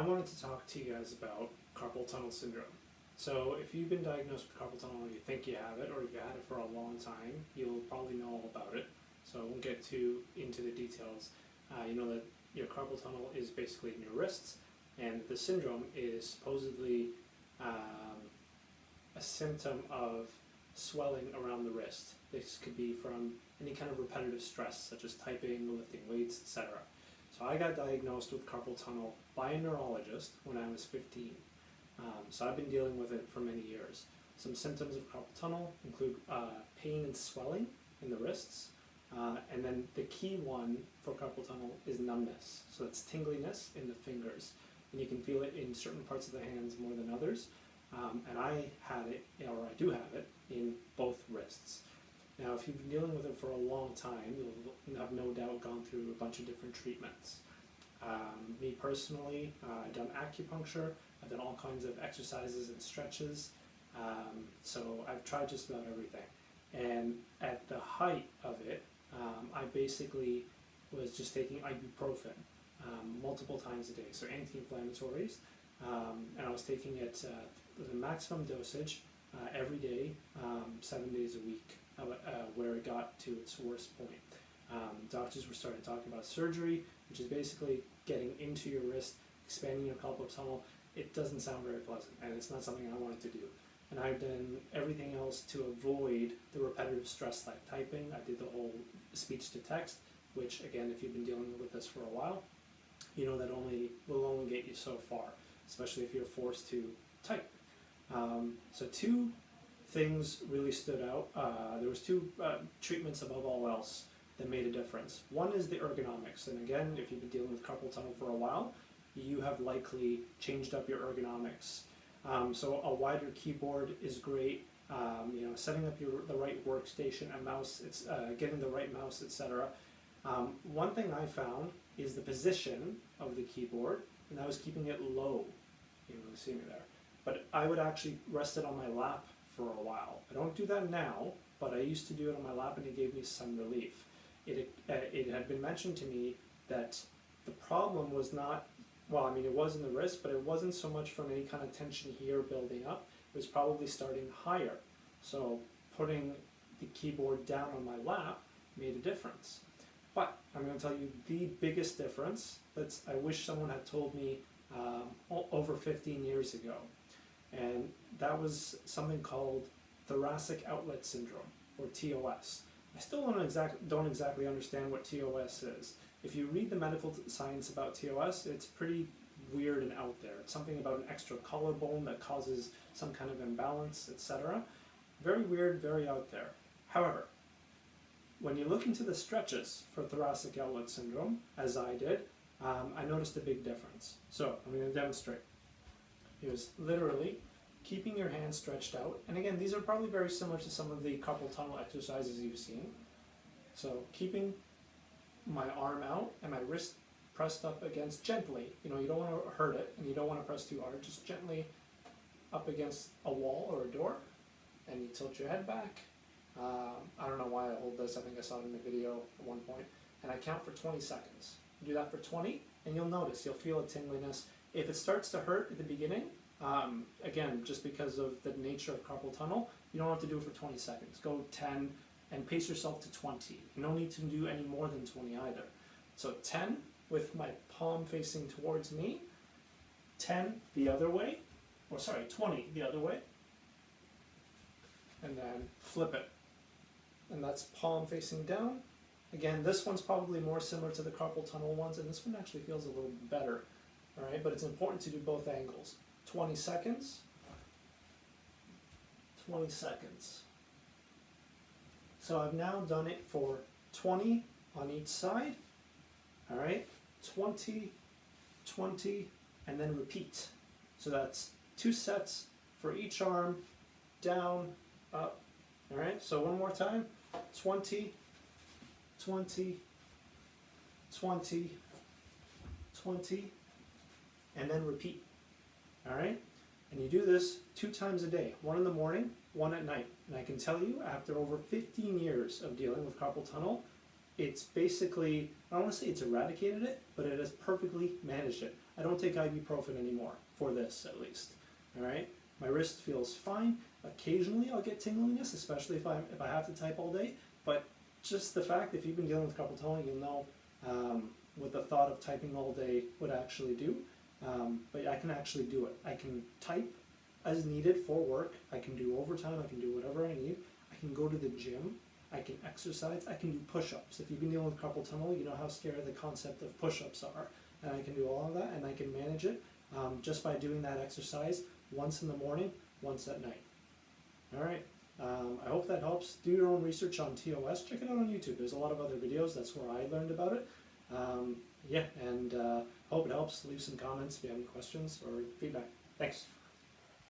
I wanted to talk to you guys about carpal tunnel syndrome. So if you've been diagnosed with carpal tunnel or you think you have it, or you've had it for a long time, you'll probably know all about it. So I won't get too into the details. You know that your carpal tunnel is basically in your wrists, and the syndrome is supposedly a symptom of swelling around the wrist. This could be from any kind of repetitive stress, such as typing, lifting weights, etc. So I got diagnosed with carpal tunnel by a neurologist when I was 15. So I've been dealing with it for many years. Some symptoms of carpal tunnel include pain and swelling in the wrists, and then the key one for carpal tunnel is numbness. So it's tingliness in the fingers, and you can feel it in certain parts of the hands more than others. And I had it, or I do have it, in both wrists. Now, if you've been dealing with it for a long time, you'll have no doubt gone through a bunch of different treatments. Me personally, I've done acupuncture, I've done all kinds of exercises and stretches, so I've tried just about everything. And at the height of it, I basically was just taking ibuprofen multiple times a day, so anti-inflammatories, and I was taking it the maximum dosage every day, 7 days a week, where it got to its worst point. Doctors were starting to talk about surgery, which is basically getting into your wrist, expanding your carpal tunnel. It doesn't sound very pleasant, and it's not something I wanted to do. And I've done everything else to avoid the repetitive stress like typing. I did the whole speech to text, which again, if you've been dealing with this for a while, you know that will only get you so far, especially if you're forced to type. So two things really stood out. There was two treatments above all else that made a difference. One is the ergonomics, and again, if you've been dealing with carpal tunnel for a while, you have likely changed up your ergonomics. So a wider keyboard is great. Setting up the right workstation, a mouse, it's getting the right mouse, etc. One thing I found is the position of the keyboard, and that was keeping it low. You can really see me there. But I would actually rest it on my lap for a while. I don't do that now, but I used to do it on my lap, and it gave me some relief. It had been mentioned to me that the problem was not, it was in the wrist, but it wasn't so much from any kind of tension here building up. It was probably starting higher. So putting the keyboard down on my lap made a difference. But I'm going to tell you the biggest difference that I wish someone had told me over 15 years ago. And that was something called Thoracic Outlet Syndrome, or TOS. I still don't exactly understand what TOS is. If you read the medical science about TOS, it's pretty weird and out there. It's something about an extra collarbone that causes some kind of imbalance, etc. Very weird, very out there. However, when you look into the stretches for thoracic outlet syndrome, as I did, I noticed a big difference. So I'm going to demonstrate. It was literally keeping your hands stretched out. And again, these are probably very similar to some of the carpal tunnel exercises you've seen. So keeping my arm out and my wrist pressed up against gently. You don't want to hurt it, and you don't want to press too hard. Just gently up against a wall or a door, and you tilt your head back. I don't know why I hold this. I think I saw it in the video at one point. And I count for 20 seconds. You do that for 20, and you'll feel a tingliness. If it starts to hurt at the beginning, again, just because of the nature of carpal tunnel, you don't have to do it for 20 seconds. Go 10 and pace yourself to 20. You don't need to do any more than 20 either. So 10 with my palm facing towards me, 10 the other way, 20 the other way, and then flip it. And that's palm facing down. Again, this one's probably more similar to the carpal tunnel ones, and this one actually feels a little better. All right, but it's important to do both angles. 20 seconds. 20 seconds. So I've now done it for 20 on each side. All right, 20, 20, and then repeat. So that's 2 sets for each arm, down, up. All right, so one more time. 20, 20, 20, 20, and then repeat. All right? And you do this 2 times a day, one in the morning, one at night. And I can tell you, after over 15 years of dealing with carpal tunnel, it's basically, I don't want to say it's eradicated it, but it has perfectly managed it. I don't take ibuprofen anymore, for this at least. All right, my wrist feels fine. Occasionally I'll get tingliness, especially if I have to type all day, but just the fact, if you've been dealing with carpal tunnel, you'll know what the thought of typing all day would actually do. But I can actually do it. I can type as needed for work. I can do overtime. I can do whatever I need. I can go to the gym. I can exercise. I can do push-ups. If you've been dealing with carpal tunnel, you know how scary the concept of push-ups are. And I can do all of that, and I can manage it just by doing that exercise once in the morning, once at night. All right. I hope that helps. Do your own research on TOS. Check it out on YouTube. There's a lot of other videos. That's where I learned about it. Yeah, and hope it helps. Leave some comments if you have any questions or feedback. Thanks.